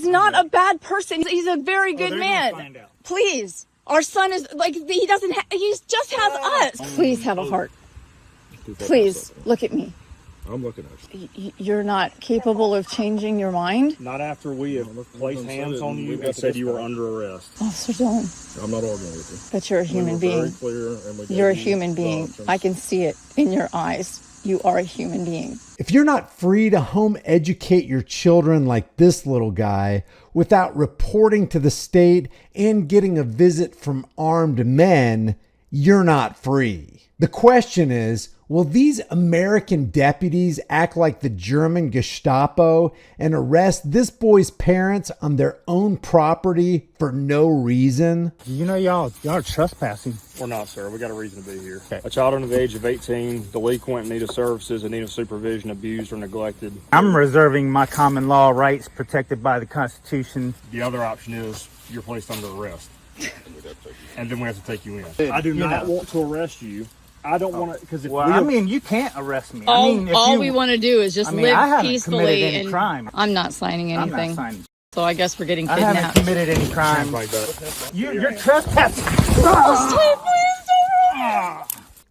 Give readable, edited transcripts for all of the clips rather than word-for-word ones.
not a bad person. He's a very good man. Please. Our son is like, he just has us. Please have a heart. Please look at me. I'm looking at you. You're not capable of changing your mind? Not after we have placed hands on you and said you were under arrest. Officer Dillon. I'm not arguing with you. But you're a human being. You're a human being. I can see it in your eyes. You are a human being. If you're not free to home educate your children like this little guy without reporting to the state and getting a visit from armed men, you're not free. The question is, will these American deputies act like the German Gestapo and arrest this boy's parents on their own property for no reason? You know, y'all are trespassing. We're not, sir. We got a reason to be here. Okay. A child under the age of 18, delinquent, in need of services, in need of supervision, abused, or neglected. I'm reserving my common law rights protected by the Constitution. The other option is you're placed under arrest. And then we have to take you in. I do not want to arrest you. I don't want to, because if I mean, you can't arrest me. All we want to do is just live peacefully. Any crime. I'm not signing anything. I'm not signing. So I guess we're getting I kidnapped. haven't committed any crime. You're trespassing.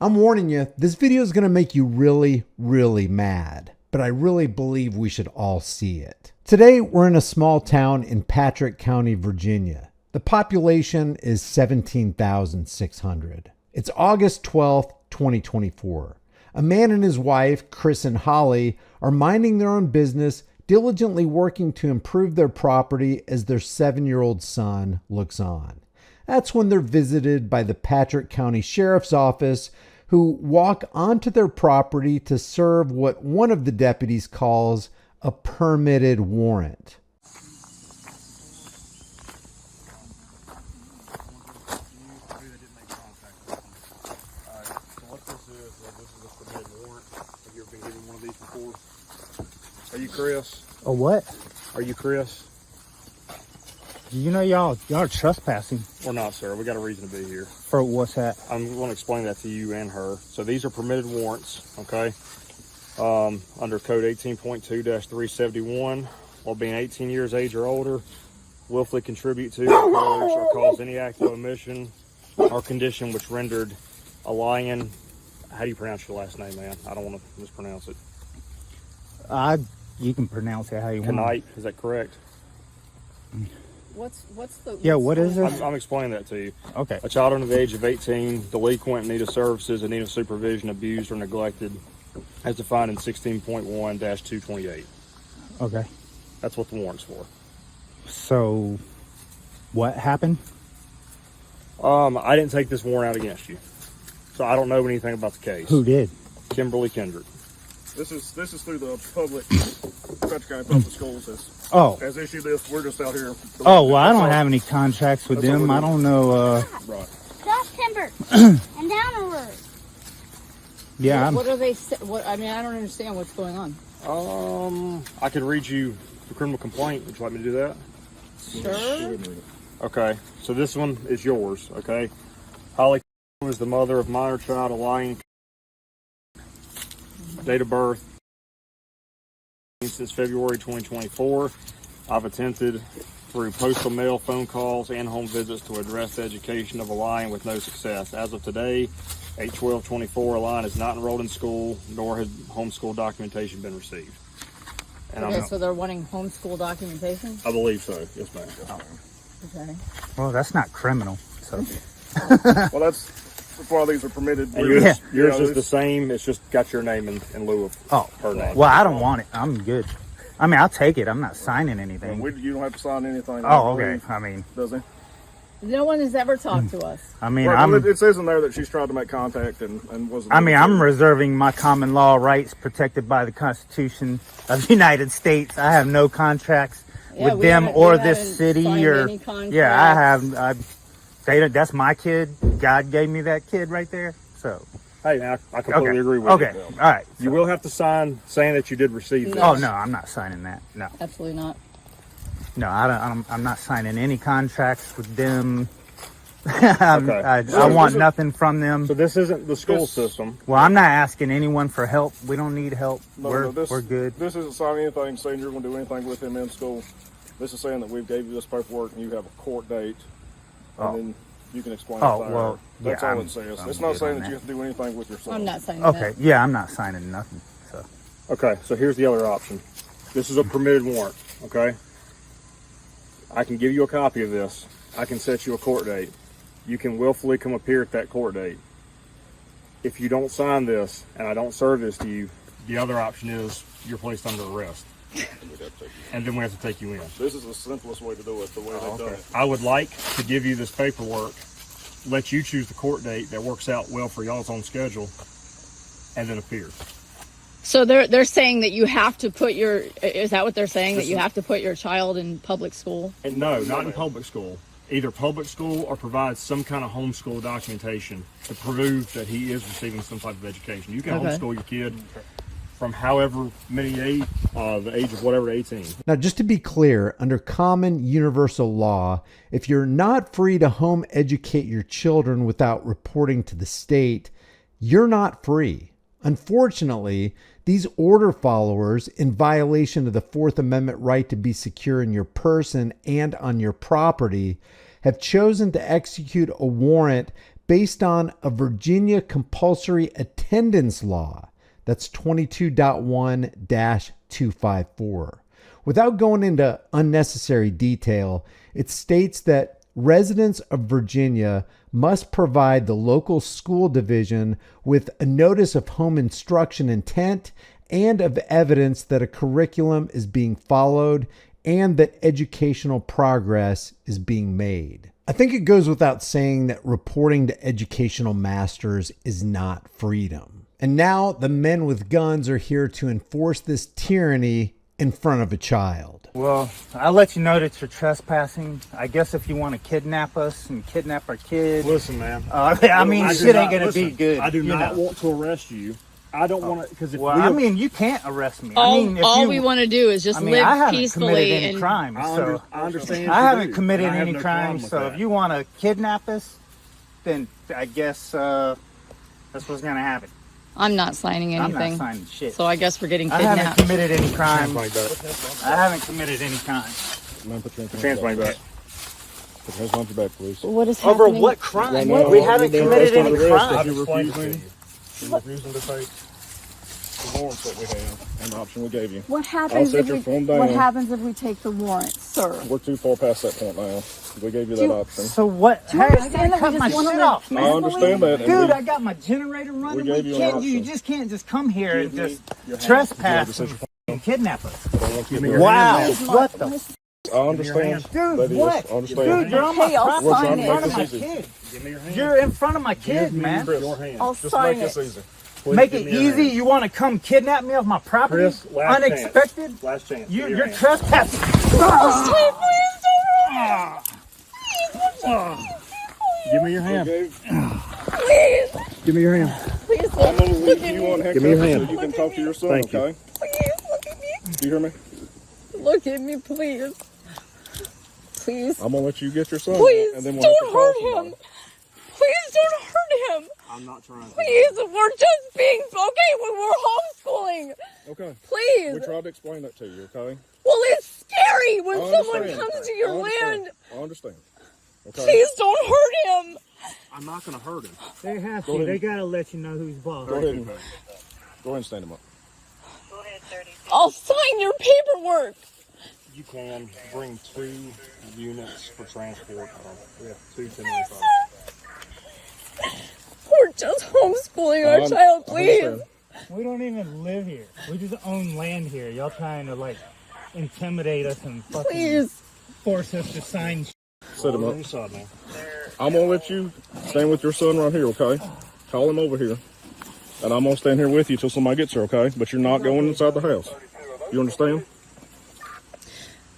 I'm warning you, this video is going to make you really, really mad, but I really believe we should all see it. Today, we're in a small town in Patrick County, Virginia. The population is 17,600. It's August 12th, 2024. A man and his wife, Chris and Holly, are minding their own business, diligently working to improve their property as their 7-year-old son looks on. That's when they're visited by the Patrick County Sheriff's Office, who walk onto their property to serve what one of the deputies calls a permitted warrant. Are you Chris? A what? Are you Chris? You know, y'all are trespassing. We're not, sir. We got a reason to be here. For what's that? I'm going to explain that to you and her. So these are permitted warrants, okay? Under Code 18.2-371, while being 18 years age or older, willfully contribute to, encourage, or cause any act of omission or condition which rendered a lying. How do you pronounce your last name, man? I don't want to mispronounce it. You can pronounce it how you want. Tonight, is that correct? What's the... Yeah, what is it? I'm explaining that to you. Okay. A child under the age of 18, delinquent, in need of services, in need of supervision, abused, or neglected, as defined in 16.1-228. Okay. That's what the warrant's for. So, what happened? I didn't take this warrant out against you, so I don't know anything about the case. Who did? Kimberly Kendrick. This is through the Patrick County Public Schools has issued this. We're just out here. Oh, well, I don't have any contracts with them. I don't know. Right. Cross timber and down a road. Yeah. What are they? I mean, I don't understand what's going on. I could read you the criminal complaint. Would you like me to do that? Sure. Okay. So this one is yours. Okay. Tahlequah was the mother of minor child Alliance. Date of birth since February 2024. I've attempted through postal mail, phone calls, and home visits to address the education of Alliance with no success. As of today, 8/12/24, Alliance is not enrolled in school, nor has homeschool documentation been received. And Okay, so they're wanting homeschool documentation? I believe so. Yes, ma'am. Okay. Well, that's not criminal. So. Well, that's why these are permitted. And yours is the same. It's just got your name in lieu of her name. Well, I don't want it. I'm good. I mean, I'll take it. I'm not signing anything. You don't have to sign anything. Oh, okay. I mean, does he? No one has ever talked to us. I mean, right, well, it says in there that she's tried to make contact and wasn't. I mean, I'm reserving my common law rights protected by the Constitution of the United States. I have no contracts with them or this city or. Yeah, I have. That's my kid. God gave me that kid right there. So. Hey, man, I completely agree with you. Okay, all right. You will have to sign saying that you did receive this. Oh no, I'm not signing that. No. Absolutely not. No, I'm not signing any contracts with them. I want nothing from them. So this isn't the school system. Well, I'm not asking anyone for help. We don't need help. No, we're good. This isn't signing anything saying you're going to do anything with him in school. This is saying that we've gave you this paperwork and you have a court date, and then you can explain Oh, it to well, her. That's yeah, all it says. It's not saying that you have to do anything with your son. I'm not signing Okay, that. yeah, I'm not signing nothing. So Okay, so here's the other option. This is a permitted warrant, okay? I can give you a copy of this. I can set you a court date. You can willfully come appear at that court date. If you don't sign this and I don't serve this to you, the other option is you're placed under arrest. And then we have to take you in. This is the simplest way to do it, the way they've done it. I would like to give you this paperwork, let you choose the court date that works out well for y'all's own schedule, and then appear. So they're saying that you have to put your, is that what they're saying? That you have to put your child in public school? And no, not in public school. Either public school or provide some kind of homeschool documentation to prove that he is receiving some type of education. You can homeschool your kid from however many age, the age of whatever, 18. Now, just to be clear, under common universal law, if you're not free to home educate your children without reporting to the state, you're not free. Unfortunately, these order followers, in violation of the Fourth Amendment right to be secure in your person and on your property, have chosen to execute a warrant based on a Virginia compulsory attendance law. That's 22.1-254. Without going into unnecessary detail, it states that residents of Virginia must provide the local school division with a notice of home instruction intent and of evidence that a curriculum is being followed and that educational progress is being made. I think it goes without saying that reporting to educational masters is not freedom. And now the men with guns are here to enforce this tyranny in front of a child. well, I'll let you know that you're trespassing. I guess if you want to kidnap us and kidnap our kid. Listen, man. I mean, shit ain't gonna be good. I do not want to arrest you. I don't want to, because if Well, I mean, you can't arrest me. All, I mean, if all we want to do is just I mean, live I haven't peacefully committed any and crimes, so I understand. I you haven't do, committed and I have any no problem crimes. with So that. if you want to kidnap us, then I guess that's what's gonna happen. I'm not signing I'm anything. not signing shit. So I guess we're getting I haven't kidnapped. committed any crimes. Like that. I haven't committed any crimes. Man, put your Hands like that. Put your hands on your back, please. What is Over happening? what crime? Right now, We haven't you're committed under any arrest crimes. if you're refusing to take the warrants that we have and the option we gave you. What I'll happens set if your we? phone down. What happens if we take the warrant, sir? We're too far past that point now. We gave you that option. So what? Do you Hey, I understand gotta that we cut my just want to shit live off, man. I understand that. and Dude, we- I got my generator running. gave you an You option. just can't just come here and Give me just your hands. trespass You have to and kidnap us. Give me your Wow, hands, what the? I understand. Dude, That is, what? I understand. Dude, you're on my Okay, I'll property We're sign trying in to it. front of my make this easy. kid. Give me your hands. You're in front of my kid, man. Your hands. I'll Just sign make this it. easy. Please Make give it me your easy. hands. You want to come kidnap me off my property? Chris, last Unexpected? chance. Last chance. Give me your You're hands. trespassing. Give me your hand. Please, Give me your hand. please I'm look, going to look leave at you me. on Give me your handcuffs hand. so you can talk to your son, Thank you. okay? Please look at me. Do you hear me? Look at me, please. Please, I'm going to let you get your son. please and then we'll don't have to call hurt somebody. him. Please don't hurt him. I'm not trying to. Please, we're just being okay. We're homeschooling. Okay. Please. We tried to explain that to you, okay? Well, it's scary when I someone understand. comes to your I understand. land. I understand. Okay? Please don't hurt him. I'm not going to hurt him. They have Go ahead. They gotta let you know who's boss. Go ahead and stand him up. I'll sign your paperwork. You can bring 2 units for transport. We have 2 10-minute We're just homeschooling our I child, please. understand. We don't even live here. We just own land here. Y'all trying to like intimidate us and fucking Please. force us to sign. Sit him up. Inside, man. I'm going to let you stand with your son right here, okay? Call him over here. And I'm going to stand here with you till somebody gets here, okay? But you're not going inside the house. You understand?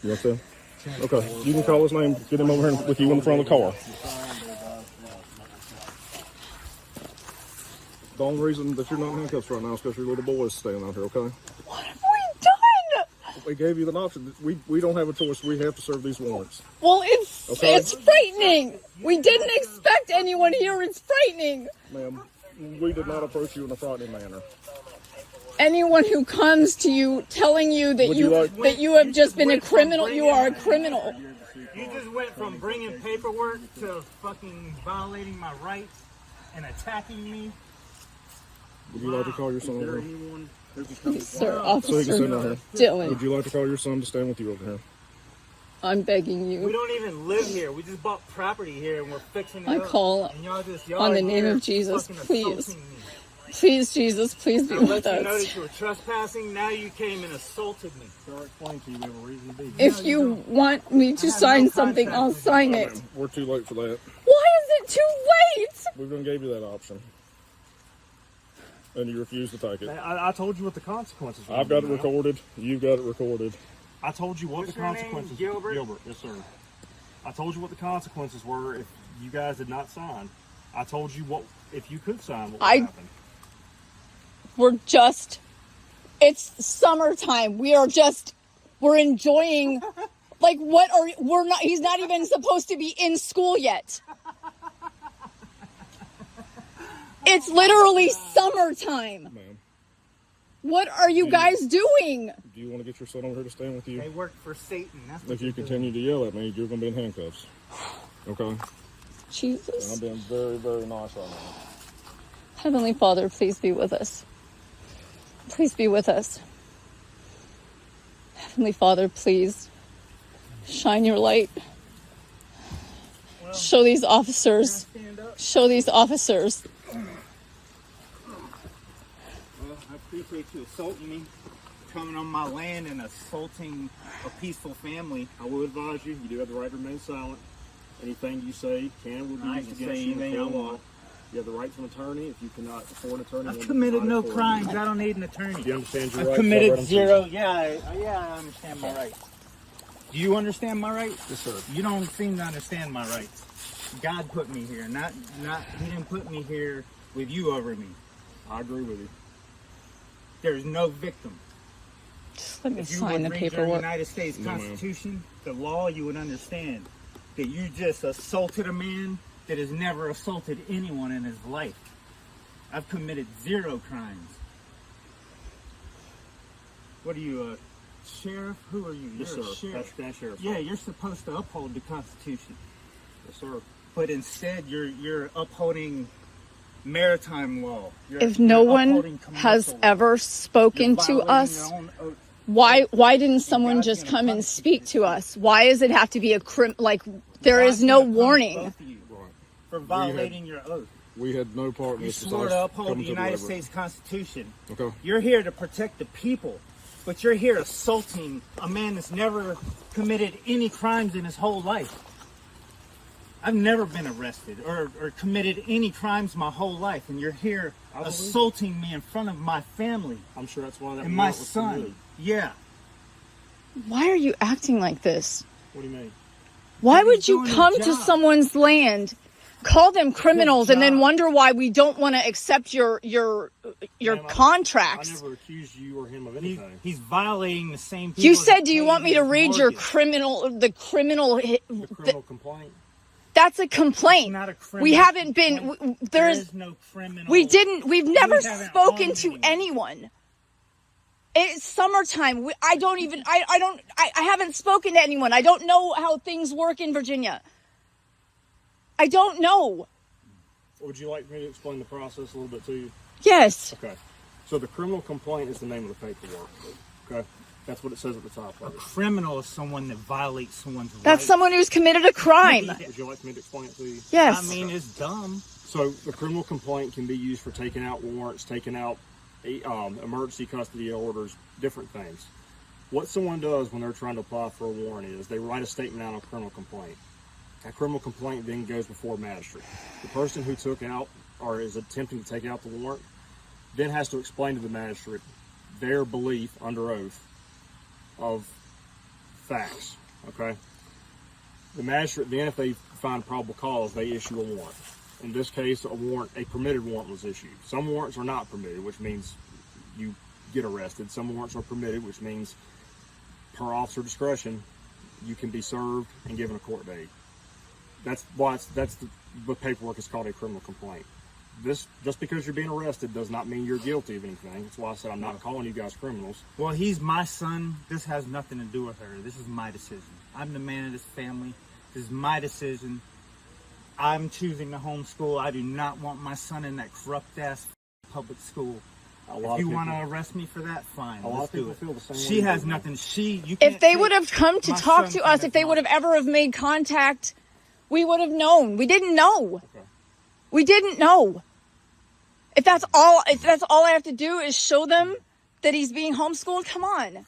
You understand? Okay. You can call his name, get him over here with you in the front of the car. The only reason that you're not in handcuffs right now is because your little boy is staying out here, okay? What have we done? We gave you an option. We don't have a choice. We have to serve these warrants. Well, it's Okay. it's frightening. We didn't expect anyone here. It's frightening. Ma'am, we did not approach you in a frightening manner. anyone who comes to you telling you that that you have just been a criminal, you are a criminal. You just went from bringing paperwork to fucking violating my rights and attacking me. Would you like to call your son over here? Please, sir, So he Officer can stand right here. Dylan, Would you like to call your son to stand with you over here? I'm begging We you. don't even live here. We just bought property here and we're fixing it I up. call And y'all on the are name here of Jesus, fucking please. assaulting me. Please, Jesus, please be I with let you know us. that you were trespassing. Now you came and assaulted me. So I explained to you we have a reason to be here. If you want me to sign something, I'll sign it. We're too late for that. Why is it too late? We done gave you that option. And you refused to take it. I told you what the consequences were. I've got it recorded. You've got it recorded. I told you what What's the your name? consequences. Gilbert? Gilbert, yes sir. I told you what the consequences were if you guys did not sign. I told you what if you could sign. What would happen? It's summertime. We're enjoying, like, he's not even supposed to be in school yet. It's literally summertime. Ma'am, What are you guys doing? do you want to get your son over here to stand with you? They work for Satan. That's what If you they're continue to yell at me, you're going to be in handcuffs. Okay? And I'm Jesus. being very, very nice right now. Heavenly Father, please be with us. Please be with us. Heavenly Father, please shine your light. Show these officers. Show these officers. Well, I appreciate you assaulting me, coming on my land and assaulting a peaceful family. I will advise you, you do have the right to remain silent. Anything you say can will be I used can against say you in anything I court of law. want. You have the right to an attorney. If you cannot afford an attorney, I've then committed provide no it for you. crimes. I don't need an attorney. Do you understand your I've rights? committed I've read them to zero. you. Yeah, I understand my rights. Do you understand my rights? Yes, sir. You don't seem to understand my rights. God put me here, not. He didn't put me here with you over me. I agree with you. There's no victim. Just let me If you sign would the read your paperwork. United States No, ma'am. Constitution, the law, you would understand that you just assaulted a man that has never assaulted anyone in his life. I've committed zero crimes. What are you, a sheriff? Who are you? Yes, You're sir. a sheriff. That's sheriff. Yeah, you're supposed to uphold the Constitution, Yes, sir. but instead you're upholding maritime law. If no You're one upholding has commercial law. ever spoken You're to violating us, your own oath. why didn't someone God's just gonna come and punish speak you. to us? Why does it have to be there is God's no gonna punish warning? both of you Right. for violating your oath. We had no part in You this. swore besides to uphold coming the to United deliver. States Constitution. Okay. You're here to protect the people, but you're here assaulting a man that's never committed any crimes in his whole life. I've never been arrested or committed any crimes my whole life, and you're here I believe- assaulting me in front of my family I'm sure that's why that and my warrant was son. submitted. Yeah. Why are you acting like this? What do you mean? Why He's would you doing his come to job. someone's land, call them criminals, and then job. wonder why we don't want to accept your Ma'am, I contracts? never accused you or him of He's, anything. he's violating the same people. You that said, "Do you paid want me to his read your mortgage." criminal?" The criminal complaint. That's a complaint. Not a criminal We haven't been. complaint. There There is. is no criminal. We've never haven't spoken harmed to anyone. anyone. It's summertime. I haven't spoken to anyone. I don't know how things work in Virginia. I don't know. Would you like me to explain the process a little bit to you? Yes. Okay. So the criminal complaint is the name of the paperwork. Okay. That's what it says at the top A of it. criminal is someone that violates someone's That's rights. someone who's committed a crime. Would you like me to explain it to you? Yes. I mean, it's dumb. So the criminal complaint can be used for taking out warrants, taking out emergency custody orders, different things. What someone does when they're trying to apply for a warrant is they write a statement out on a criminal complaint. That criminal complaint then goes before a magistrate. The person who took out or is attempting to take out the warrant then has to explain to the magistrate their belief under oath of facts. Okay. The magistrate then, if they find probable cause, they issue a warrant. In this case, a permitted warrant was issued. Some warrants are not permitted, which means you get arrested. Some warrants are permitted, which means per officer discretion, you can be served and given a court date. That's why the paperwork is called a criminal complaint. just because you're being arrested does not mean you're guilty of anything. That's why I said I'm not calling you guys criminals. Well, he's my son. This has nothing to do with her. This is my decision. I'm the man of this family. This is my decision. I'm choosing to homeschool. I do not want my son in that corrupt-ass public school. If you want to arrest me for that, fine. A lot of people do it. feel the same way. She has nothing. If they would have come to talk to us, if they would have ever have made contact, we would have known. We didn't know. Okay. We didn't know. If that's all I have to do is show them that he's being homeschooled, come on.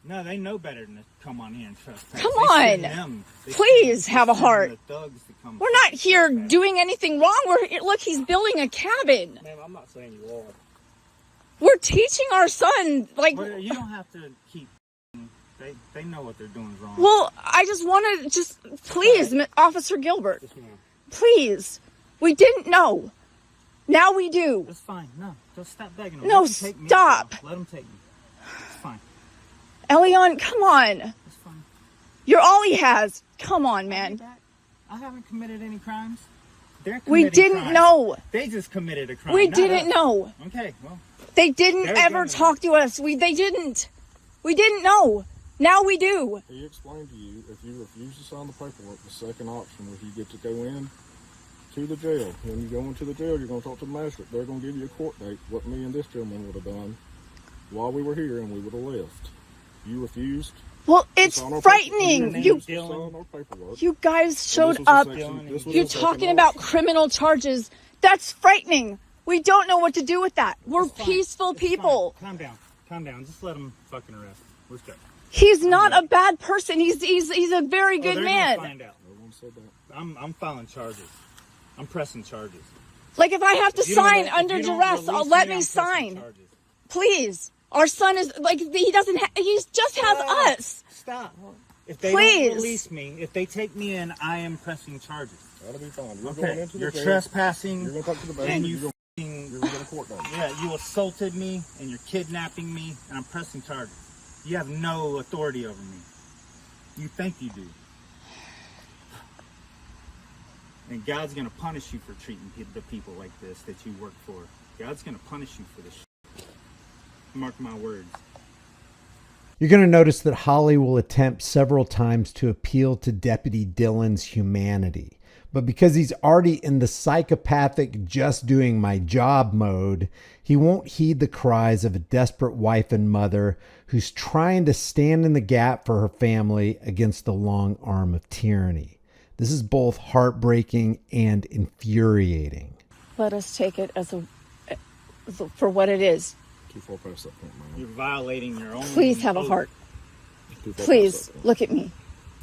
No, they know better than to come on here and trespass. Come on. Please have a heart. We're not here doing anything wrong. Look, he's building a cabin. Ma'am, I'm not saying you are. We're teaching our son, like... Well, you don't have to keep... They know what they're doing wrong. Well, I just want to please, Officer Gilbert, Yes, ma'am. please. We didn't know. Now we do. That's fine. No, just stop begging them. No, Let them take me. stop. Let them take me. It's fine. Elion, come on. It's fine. You're all he has. Come on, man. I haven't committed any crimes. They're We committing didn't crimes. know. They just committed a crime. We not didn't us. know. Okay, well. They didn't They're ever gonna- talk to us. They didn't. We didn't know. Now we do. He explained to you, if you refuse to sign the paperwork, the second option was you get to go in to the jail. When you go into the jail, you're going to talk to the magistrate. They're going to give you a court date, what me and this gentleman would have done while we were here, and we would have left. You refused. Well, it's Sign our frightening. paperwork. You Sign our paperwork. you guys showed And this was up. a section- this was You're a second talking about option. criminal charges. That's frightening. We don't know what to do with that. We're It's fine. peaceful It's fine. people. Calm down. Calm down. Just let them fucking arrest. Let's go. He's not a bad person. He's a very good they're man. Gonna find out. No one said that. I'm filing charges. I'm pressing charges. Like if I have to If you don't- sign if under you don't duress, release let I'm me pressing sign. charges. Please. Our son is like he doesn't. He just has us. Stop. If they Please. don't release me, if they take me in, I am pressing charges. That'll be fine. You're going Okay. into the You're jail. trespassing. You're going to talk to the and magistrate. you You're f***ing- going to get a court date. Yeah, you assaulted me and you're kidnapping me and I'm pressing charges. You have no authority over me. You think you do. And God's going to punish you for treating the people like this that you work for. God's going to punish you for this shit. Mark my words. You're going to notice that Holly will attempt several times to appeal to Deputy Dillon's humanity. But because he's already in the psychopathic just doing my job mode, he won't heed the cries of a desperate wife and mother who's trying to stand in the gap for her family against the long arm of tyranny. This is both heartbreaking and infuriating. Let us take it for what it is. Too far past that point, man. You're violating your own... Please have a heart. Too far Please past that point. look at me.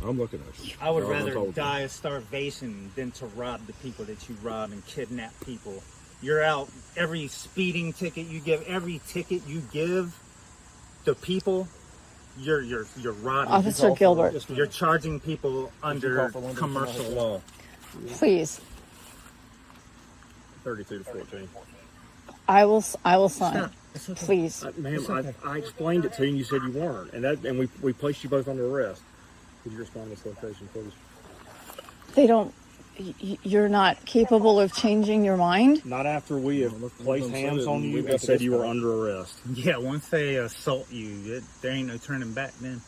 I'm looking at you. I would Y'all done rather told me. die of starvation than to rob the people that you rob and kidnap people. You're out every speeding ticket you give, every ticket you give the people, you're robbing. Officer Gilbert, You're charging people under commercial law. please. 32 to 14. I will sign. Stop. It's okay. Please. Ma'am, I explained it to you and you said you weren't. And we placed you both under arrest. Could you respond to this location, please? They don't. You're not capable of changing your mind. Not after we have placed said hands it, on we you got and to said this you were point. under arrest. Yeah, once they assault you, there ain't no turning back then.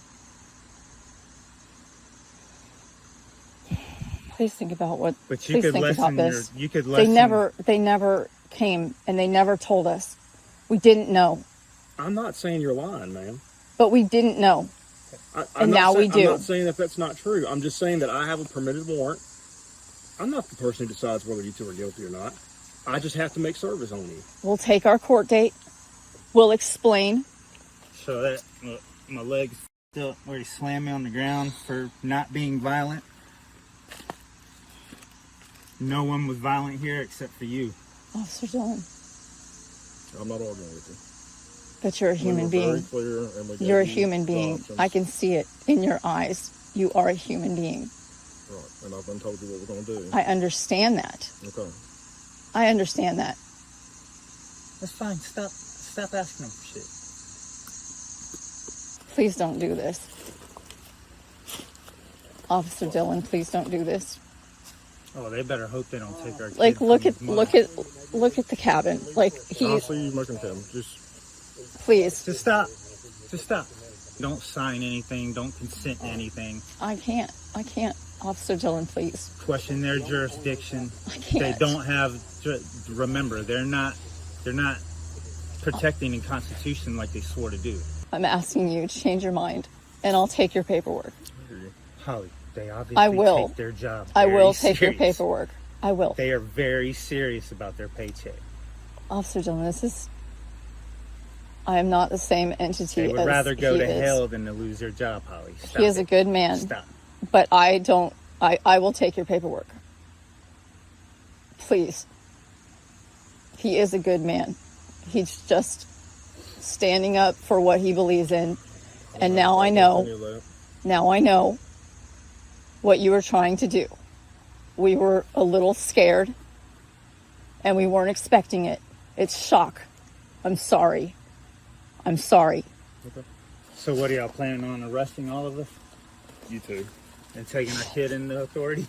Please think about what. But you please could think about lessen this. you could They lessen... never came and they never told us. We didn't know, I'm not saying you're lying, ma'am. but we didn't know. And now we do. I'm not saying that that's not true. I'm just saying that I have a permitted warrant. I'm not the person who decides whether you two are guilty or not. I just have to make service on you. We'll take our court date. We'll explain. So that my leg's still where he slammed me on the ground for not being violent. No one was violent here except for you. Officer Dillon, I'm not arguing with you. but you're a human We were very being. clear, and we gave You're a you human the being. options. I can see it in your eyes. You are a human being. Right, and I've been told you what we're going to do. I understand that. Okay. I understand that. That's fine. Stop asking him for shit. Please don't do this. Officer Dillon, please don't do this. Oh, they better hope they don't take our kid. Like, from look his at mom. look at the cabin. Like, I'll see you making them. please. Just stop. Just stop. Don't sign anything. Don't consent to anything. I can't. Officer Dillon, please. Question their jurisdiction. I can't. They don't have. Remember, they're not protecting the Constitution like they swore to do. I'm asking you to change your mind, and I'll take your paperwork. Holly, they obviously I will. take their job. I will very take your serious. paperwork. I will. They are very serious about their paycheck. Officer Dillon, I am not the same entity They would as rather go he to is. hell than to lose their job, Holly. Stop He is a it. good man. Stop. But I don't. I will take your paperwork. Please. He is a good man. He's just standing up for what he believes in. And now I know. Now I know what you were trying to do. We were a little scared, and we weren't expecting it. It's shock. I'm sorry. I'm sorry. Okay. So what are y'all planning on, arresting all of us You too. and taking our kid into authority?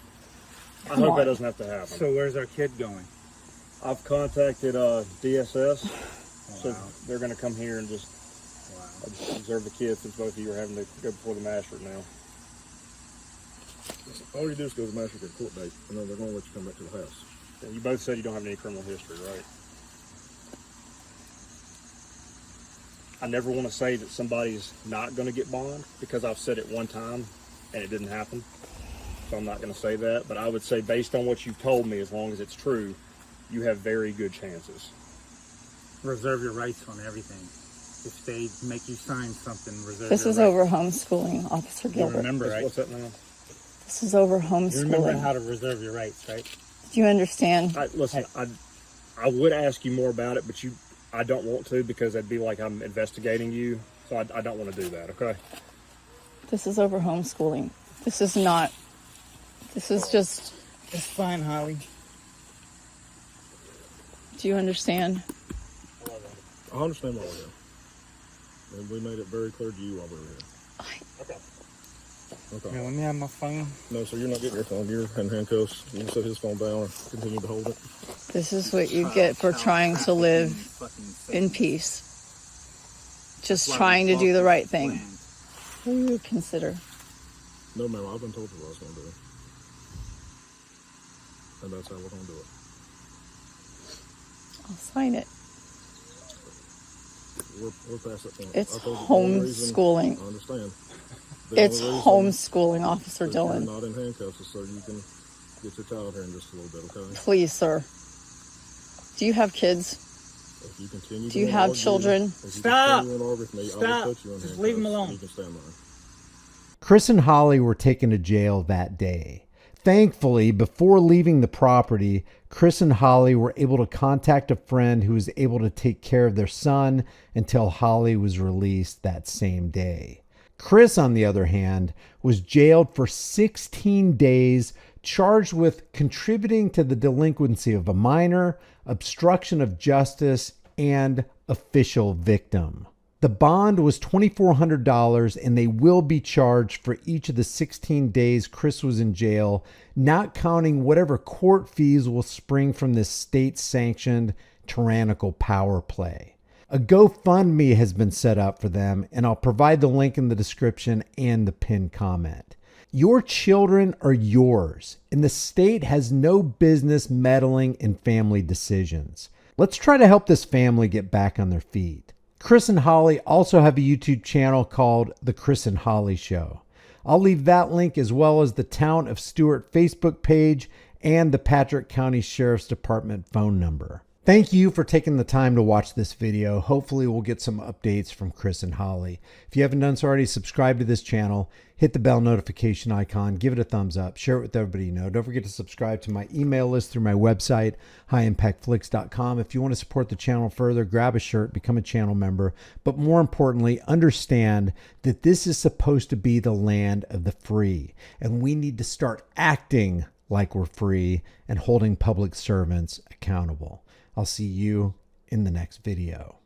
I hope that doesn't have to happen. So where's our kid going? I've contacted DSS, so Wow. they're going to come here and just observe the kids since both of you are having to go before the magistrate now. All you do is go to the magistrate court date, and then they're going to let you come back to the house. And you both said you don't have any criminal history, right? I never want to say that somebody's not going to get bond because I've said it one time and it didn't happen. So I'm not going to say that. But I would say based on what you've told me, as long as it's true, you have very good chances. Reserve your rights on everything. If they make you sign something, reserve This your is rights. over homeschooling, Officer You Gilbert. remember, right? What's that now? This is over You remember homeschooling. how to reserve your rights, right? Do you understand? Listen, I would ask you more about it, but I don't want to because that'd be like I'm investigating you. So I don't want to do that, okay? This is over homeschooling. This is not. This is just. It's fine, Holly. Do you understand? I understand all of that. And we made it very clear to you while we were here. Okay. Now, let me have my phone. No, sir, you're not getting your phone. You're in handcuffs. You can set his phone down and continue to hold it. This is what you get for trying to live in peace. Just trying to do the right thing. What do you consider? No, ma'am, I've been told you what I was going to do. And that's how we're going to do it. I'll sign it. We're past that point. It's I told you the only reason- homeschooling. I understand. It's homeschooling, Officer that you're Dillon. not in handcuffs is so you can get your child here in just a little bit, okay? Please, sir. Do you have kids? If you continue Do you to have argue- children? if you Stop! continue to argue with me, I Stop! will put you in Just handcuffs leave him and alone. You can stand there. Chris and Holly were taken to jail that day. Thankfully, before leaving the property, Chris and Holly were able to contact a friend who was able to take care of their son until Holly was released that same day. Chris, on the other hand, was jailed for 16 days, charged with contributing to the delinquency of a minor, obstruction of justice, and official victim. The bond was $2,400, and they will be charged for each of the 16 days Chris was in jail, not counting whatever court fees will spring from this state-sanctioned tyrannical power play. A GoFundMe has been set up for them, and I'll provide the link in the description and the pinned comment. Your children are yours, and the state has no business meddling in family decisions. Let's try to help this family get back on their feet. Chris and Holly also have a YouTube channel called The Chris and Holly Show. I'll leave that link as well as the Town of Stuart Facebook page and the Patrick County Sheriff's Department phone number. Thank you for taking the time to watch this video. Hopefully we'll get some updates from Chris and Holly. If you haven't done so already, subscribe to this channel, hit the bell notification icon, give it a thumbs up, share it with everybody you know. Don't forget to subscribe to my email list through my website, highimpactflix.com. If you want to support the channel further, grab a shirt, become a channel member. But more importantly, understand that this is supposed to be the land of the free, and we need to start acting like we're free and holding public servants accountable. I'll see you in the next video.